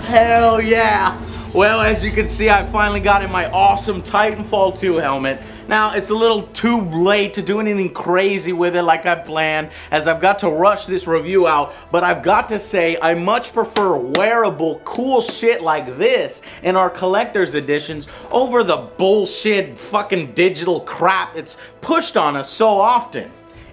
Hell yeah! Well, as you can see, I finally got in my awesome Titanfall 2 helmet. Now, it's a little too late to do anything crazy with it like I planned, as I've got to rush this review out, but I've got to say, I much prefer wearable, cool shit like this in our collector's editions over the bullshit fucking digital crap that's pushed on us so often.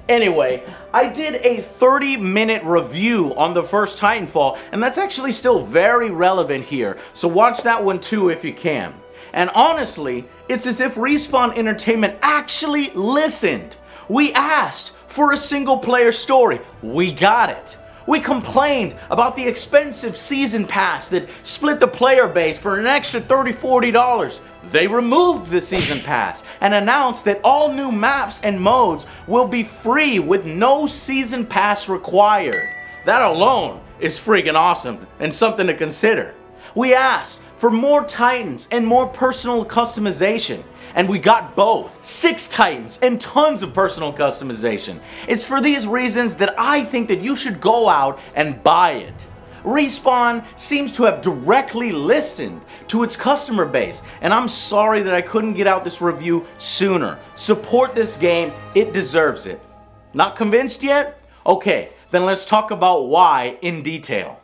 Anyway, I did a 30-minute review on the first Titanfall, and that's actually still very relevant here, so watch that one too if you can. And honestly, it's as if Respawn Entertainment actually listened. We asked for a single-player story. We got it. We complained about the expensive season pass that split the player base for an extra $30, $40. They removed the season pass and announced that all new maps and modes will be free with no season pass required. That alone is freaking awesome and something to consider. We asked for more Titans and more personal customization, and we got both. 6 Titans and tons of personal customization. It's for these reasons that I think that you should go out and buy it. Respawn seems to have directly listened to its customer base, and I'm sorry that I couldn't get out this review sooner. Support this game, it deserves it. Not convinced yet? Okay, then let's talk about why in detail.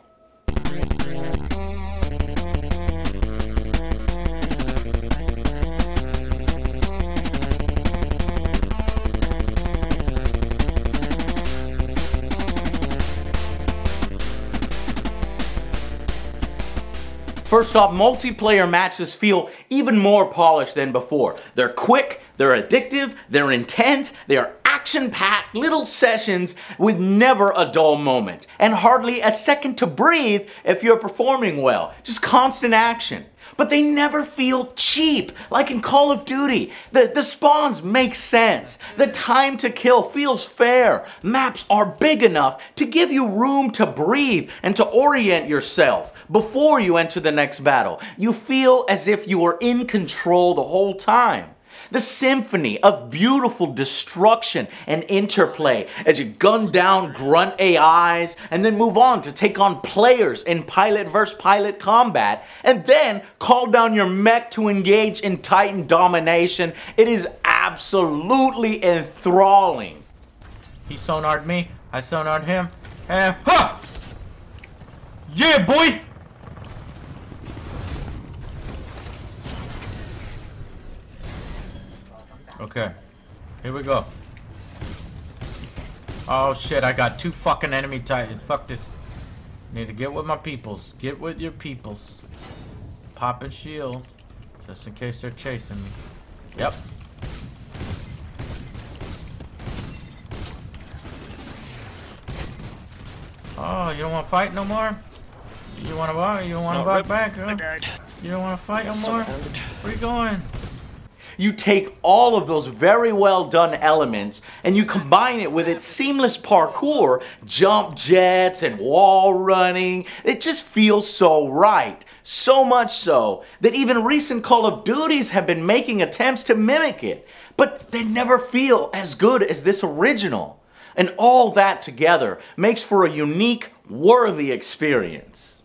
First off, multiplayer matches feel even more polished than before. They're quick, they're addictive, they're intense, they are action-packed little sessions with never a dull moment, and hardly a second to breathe if you're performing well. Just constant action. But they never feel cheap, like in Call of Duty. The spawns make sense. The time to kill feels fair. Maps are big enough to give you room to breathe and to orient yourself before you enter the next battle. You feel as if you are in control the whole time. The symphony of beautiful destruction and interplay as you gun down grunt AIs and then move on to take on players in pilot versus pilot combat and then call down your mech to engage in Titan domination. It is absolutely enthralling. He sonarred me, I sonarred him, and ha! Yeah, boy! Okay, here we go. Oh shit, I got 2 fucking enemy Titans. Fuck this. Need to get with my peoples. Get with your peoples. Pop and shield. Just in case they're chasing me. Yep. Oh, you don't want to fight no more? You want to buy? You don't want to buy back, huh? You don't want to fight no more? Where you going? You take all of those very well done elements and you combine it with its seamless parkour, jump jets and wall running. It just feels so right. So much so that even recent Call of Duties have been making attempts to mimic it. But they never feel as good as this original. And all that together makes for a unique, worthy experience.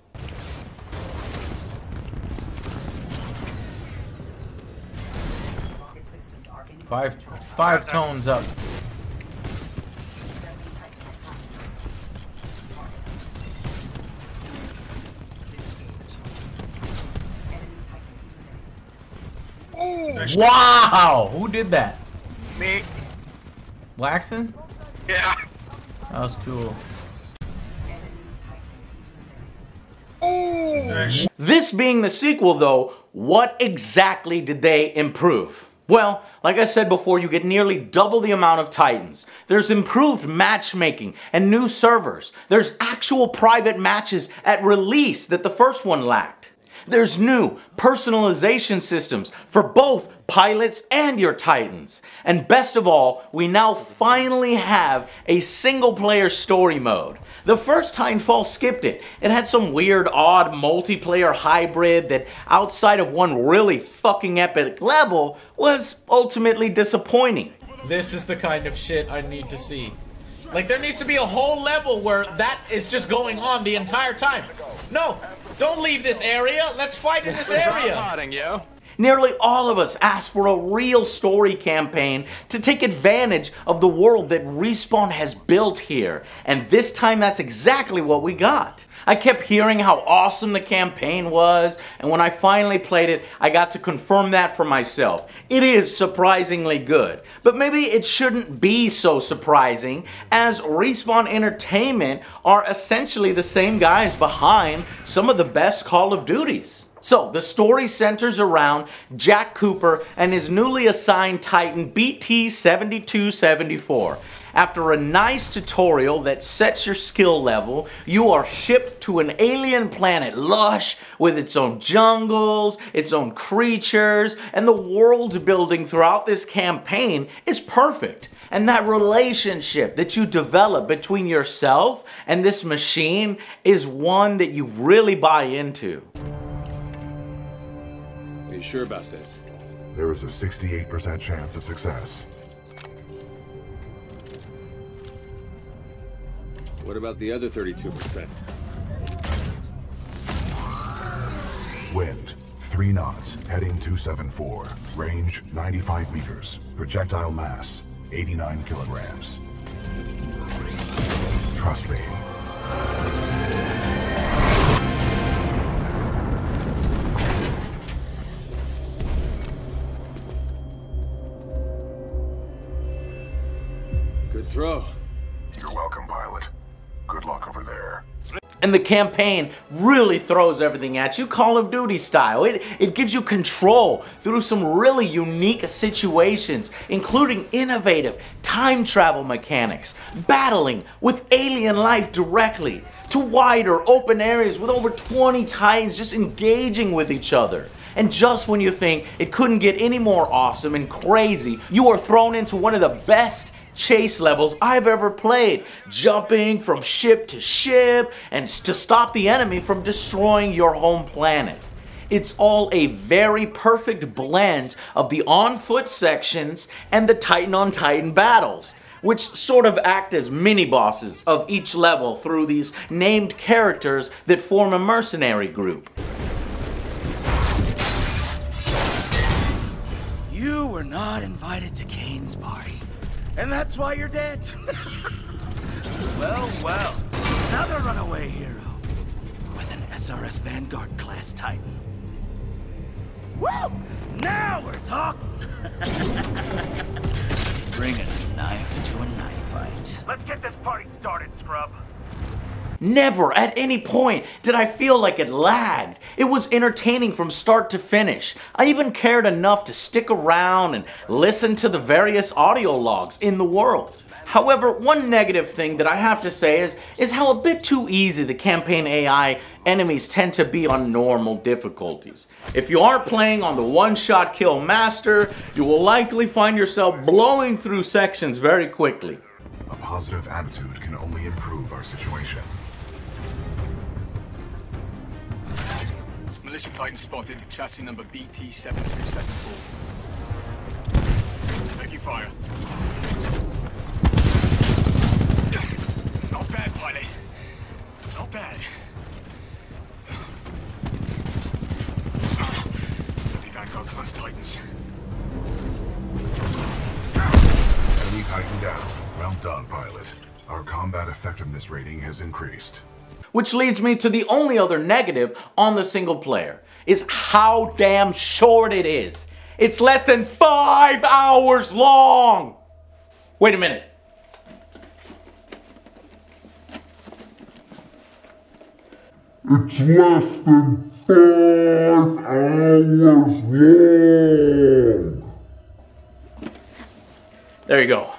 Five tones up. Ooh, wow! Who did that? Me. Waxon? Yeah. That was cool. Ooh. This being the sequel though, what exactly did they improve? Well, like I said before, you get nearly double the amount of Titans. There's improved matchmaking and new servers. There's actual private matches at release that the first one lacked. There's new personalization systems for both pilots and your Titans. And best of all, we now finally have a single-player story mode. The first Titanfall skipped it. It had some weird, odd multiplayer hybrid that, outside of one really fucking epic level, was ultimately disappointing. This is the kind of shit I need to see. Like, there needs to be a whole level where that is just going on the entire time. No, Don't leave this area. Let's fight in this area. Hotting, yo. Nearly all of us asked for a real story campaign to take advantage of the world that Respawn has built here. And this time that's exactly what we got. I kept hearing how awesome the campaign was, and when I finally played it, I got to confirm that for myself. It is surprisingly good. But maybe it shouldn't be so surprising, as Respawn Entertainment are essentially the same guys behind some of the best Call of Duties. So, the story centers around Jack Cooper and his newly assigned Titan BT-7274. After a nice tutorial that sets your skill level, you are shipped to an alien planet lush with its own jungles, its own creatures, and the world building throughout this campaign is perfect. And that relationship that you develop between yourself and this machine is one that you really buy into. Are you sure about this? There is a 68% chance of success. What about the other 32%? Wind, 3 knots, heading 274. Range, 95 meters. Projectile mass, 89 kilograms. Trust me. Good throw. You're welcome, pilot. Good luck over there. And the campaign really throws everything at you, Call of Duty style. It gives you control through some really unique situations, including innovative time travel mechanics, battling with alien life directly, to wider open areas with over 20 Titans just engaging with each other. And just when you think it couldn't get any more awesome and crazy, you are thrown into one of the best chase levels I've ever played, jumping from ship to ship and to stop the enemy from destroying your home planet. It's all a very perfect blend of the on-foot sections and the Titan-on-Titan battles, which sort of act as mini-bosses of each level through these named characters that form a mercenary group. You were not invited to Kane's party. And that's why you're dead. Well, well. Another runaway hero. With an SRS Vanguard class Titan. Woo! Now we're talking! Bring a knife to a knife fight. Let's get this party started, scrub. Never at any point did I feel like it lagged. It was entertaining from start to finish. I even cared enough to stick around and listen to the various audio logs in the world. However, one negative thing that I have to say is how a bit too easy the campaign AI enemies tend to be on normal difficulties. If you aren't playing on the one-shot kill master, you will likely find yourself blowing through sections very quickly. A positive attitude can only improve our situation. Militia Titan spotted, chassis number BT-7274. Taking fire. Not bad, pilot. Not bad. Bloody Vanguard class Titans. Enemy Titan down. Well done, pilot. Our combat effectiveness rating has increased. Which leads me to the only other negative on the single player, is how damn short it is. It's less than 5 hours long. Wait a minute. It's less than 5 hours long. There you go.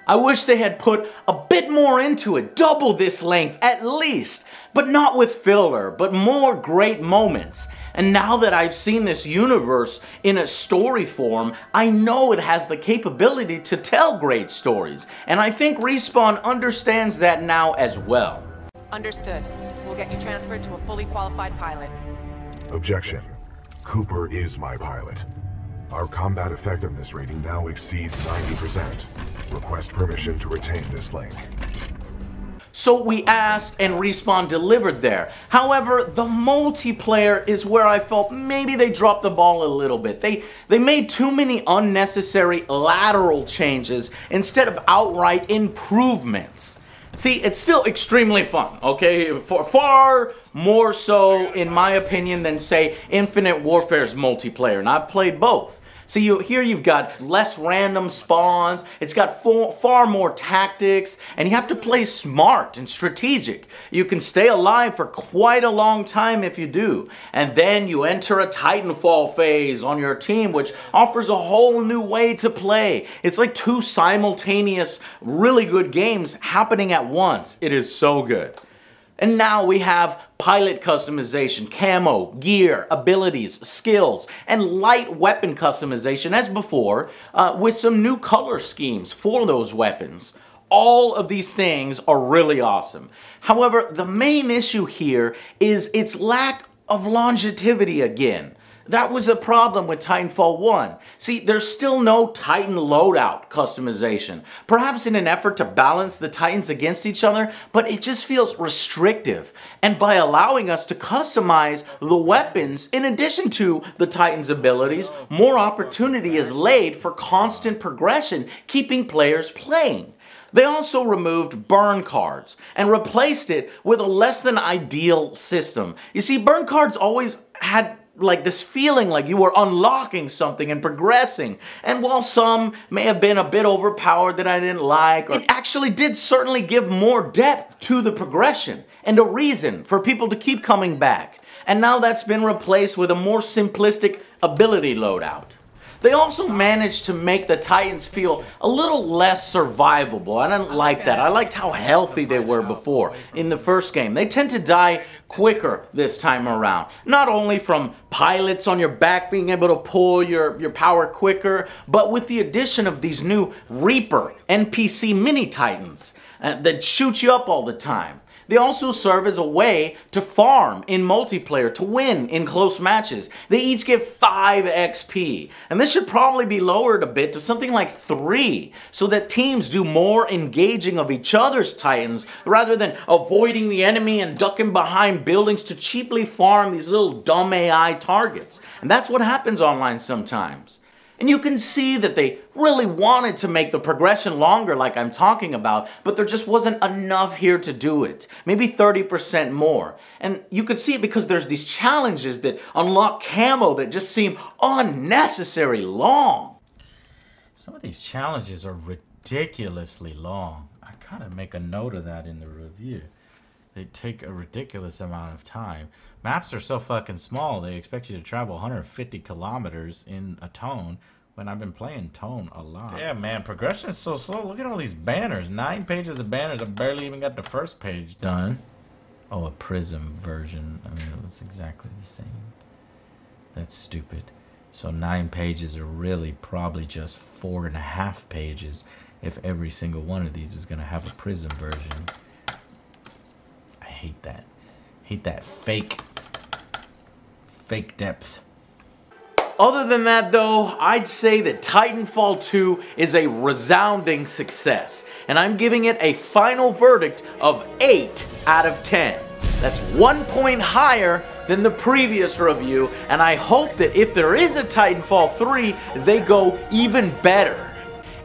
I wish they had put a bit more into it, double this length at least, but not with filler, but more great moments. And now that I've seen this universe in a story form, I know it has the capability to tell great stories, and I think Respawn understands that now as well. Understood. We'll get you transferred to a fully qualified pilot. Objection. Cooper is my pilot. Our combat effectiveness rating now exceeds 90%. Request permission to retain this link. So we asked and Respawn delivered there. However, the multiplayer is where I felt maybe they dropped the ball a little bit. They made too many unnecessary lateral changes instead of outright improvements. See, it's still extremely fun, okay? Far more so, in my opinion, than, say, Infinite Warfare's multiplayer. And I've played both. So here you've got less random spawns, it's got far more tactics, and you have to play smart and strategic. You can stay alive for quite a long time if you do. And then you enter a Titanfall phase on your team, which offers a whole new way to play. It's like two simultaneous, really good games happening at once. It is so good. And now we have pilot customization, camo, gear, abilities, skills, and light weapon customization as before, with some new color schemes for those weapons. All of these things are really awesome. However, the main issue here is its lack of longevity again. That was a problem with Titanfall 1. See, there's still no Titan loadout customization. Perhaps in an effort to balance the Titans against each other, but it just feels restrictive. And by allowing us to customize the weapons in addition to the Titan's abilities, more opportunity is laid for constant progression, keeping players playing. They also removed burn cards and replaced it with a less than ideal system. You see, burn cards always had like this feeling like you were unlocking something and progressing. And while some may have been a bit overpowered that I didn't like, it actually did certainly give more depth to the progression and a reason for people to keep coming back. And now that's been replaced with a more simplistic ability loadout. They also managed to make the Titans feel a little less survivable. I didn't like that. I liked how healthy they were before in the first game. They tend to die quicker this time around. Not only from pilots on your back being able to pull your power quicker, but with the addition of these new Reaper NPC mini Titans that shoot you up all the time. They also serve as a way to farm in multiplayer, to win in close matches. They each get 5 XP, and this should probably be lowered a bit to something like 3, so that teams do more engaging of each other's Titans, rather than avoiding the enemy and ducking behind buildings to cheaply farm these little dumb AI targets. And that's what happens online sometimes. And you can see that they really wanted to make the progression longer like I'm talking about, but there just wasn't enough here to do it. Maybe 30% more. And you could see it because there's these challenges that unlock camo that just seem unnecessarily long. Some of these challenges are ridiculously long. I kind of make a note of that in the review. They take a ridiculous amount of time. Maps are so fucking small, they expect you to travel 150 kilometers in a tone, when I've been playing tone a lot. Yeah, man, progression is so slow. Look at all these banners. 9 pages of banners. I barely even got the first page done. Oh, a Prism version. I mean, it was exactly the same. That's stupid. So 9 pages are really probably just 4.5 pages if every single one of these is going to have a Prism version. I hate that. Hate that fake depth. Other than that though, I'd say that Titanfall 2 is a resounding success, and I'm giving it a final verdict of 8 out of 10. That's 1 point higher than the previous review, and I hope that if there is a Titanfall 3, they go even better.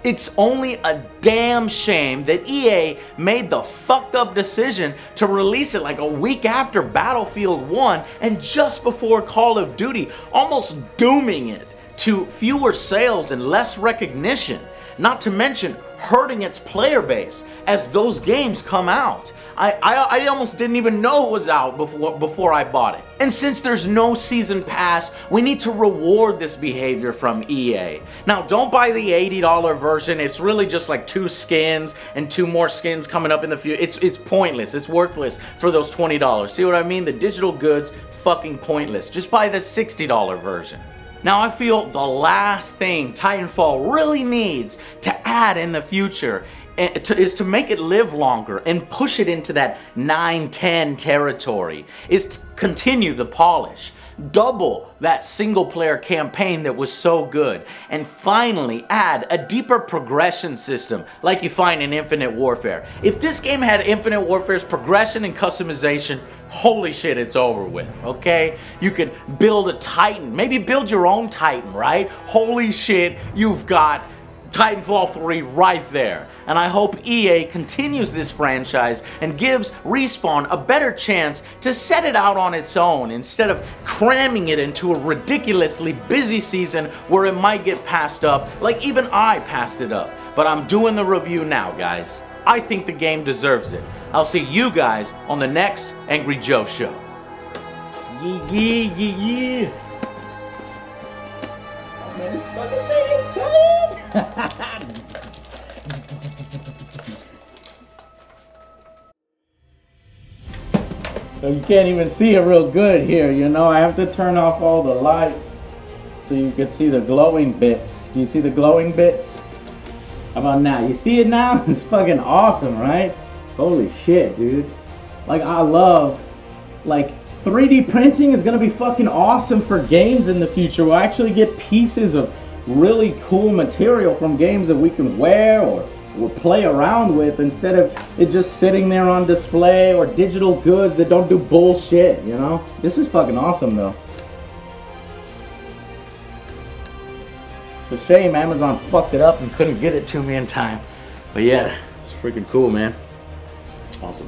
It's only a damn shame that EA made the fucked up decision to release it like a week after Battlefield 1 and just before Call of Duty, almost dooming it to fewer sales and less recognition, not to mention hurting its player base as those games come out. I almost didn't even know it was out before I bought it. And since there's no season pass, we need to reward this behavior from EA. Now, don't buy the $80 version. It's really just like 2 skins and 2 more skins coming up in the future. It's pointless. It's worthless for those $20. See what I mean? The digital goods, fucking pointless. Just buy the $60 version. Now, I feel the last thing Titanfall really needs to add in the future is to make it live longer and push it into that 9-10 territory, is to continue the polish, double that single player campaign that was so good, and finally add a deeper progression system like you find in Infinite Warfare. If this game had Infinite Warfare's progression and customization, holy shit, it's over with, okay? You could build a Titan, maybe build your own Titan, right? Holy shit, you've got Titanfall 3 right there. And I hope EA continues this franchise and gives Respawn a better chance to set it out on its own instead of cramming it into a ridiculously busy season where it might get passed up, like even I passed it up. But I'm doing the review now, guys. I think the game deserves it. I'll see you guys on the next Angry Joe Show. Yeah, yeah, yeah, yeah. Oh man, it's fucking So you can't even see it real good here, you know. I have to turn off all the lights so you can see the glowing bits. Do you see the glowing bits? How about now? You see it now? It's fucking awesome, right? Holy shit, dude. Like, I love, like, 3D printing is gonna be fucking awesome for games in the future. We'll actually get pieces of really cool material from games that we can wear or play around with instead of it just sitting there on display, or digital goods that don't do bullshit, you know? This is fucking awesome though. It's a shame Amazon fucked it up and couldn't get it to me in time. But yeah, it's freaking cool, man. Awesome.